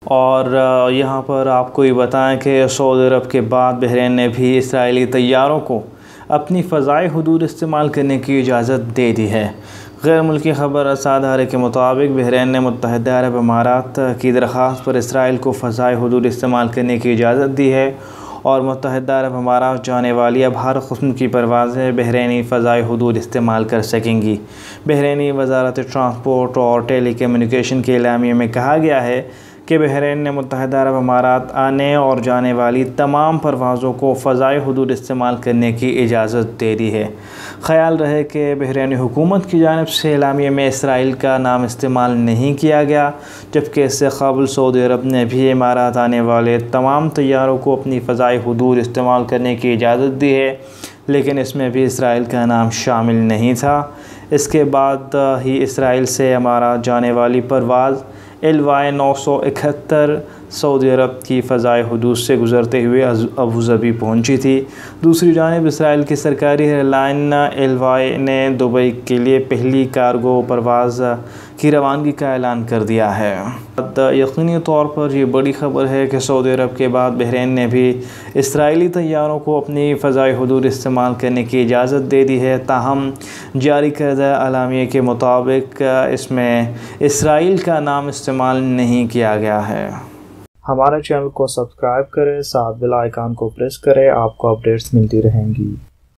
اور یہاں پر آپ کو یہ بتائیں کہ سعودی عرب کے بعد بحرین نے بھی اسرائیلی طیاروں کو اپنی فضائی حدود استعمال کرنے کی اجازت دے دی ہے۔ غیر ملکی خبر رساں ادارے کے مطابق بحرین نے متحدہ عرب امارات کی درخواست پر اسرائیل کو فضائی حدود استعمال کرنے کی اجازت دی ہے، اور متحدہ عرب امارات جانے والی اب ہر قسم کی پروازیں بحرینی فضائی حدود استعمال کر سکیں گی۔ بحرینی وزارت ٹرانسپورٹ اور ٹیلی کمیونیکیشن کے اعلامیے میں کہا گیا ہے کہ بحرین نے متحدہ عرب امارات آنے اور جانے والی تمام پروازوں کو فضائی حدود استعمال کرنے کی اجازت دے دی ہے۔ خیال رہے کہ بحرینی حکومت کی جانب سے اعلامیے میں اسرائیل کا نام استعمال نہیں کیا گیا، جبکہ اس سے قبل سعودی عرب نے بھی امارات آنے والے تمام طیاروں کو اپنی فضائی حدود استعمال کرنے کی اجازت دی ہے، لیکن اس میں بھی اسرائیل کا نام شامل نہیں تھا۔ اس کے بعد ہی اسرائیل سے امارات جانے والی پرواز LY 971 سعودی عرب کی فضائی حدود سے گزرتے ہوئے ابوظہبی پہنچی تھی۔ دوسری جانب اسرائیل کی سرکاری ایئر لائن LY نے دبئی کے لیے پہلی کارگو پرواز کی روانگی کا اعلان کر دیا ہے۔ یقینی طور پر یہ بڑی خبر ہے کہ سعودی عرب کے بعد بحرین نے بھی اسرائیلی طیاروں کو اپنی فضائی حدود استعمال کرنے کی اجازت دے دی ہے، تاہم جاری کردہ اعلامیے کے مطابق اس میں اسرائیل کا نام استعمال نہیں کیا گیا ہے۔ ہمارے چینل کو سبسکرائب کریں، ساتھ بیل آئیکن کو پریس کریں، آپ کو اپڈیٹس ملتی رہیں گی۔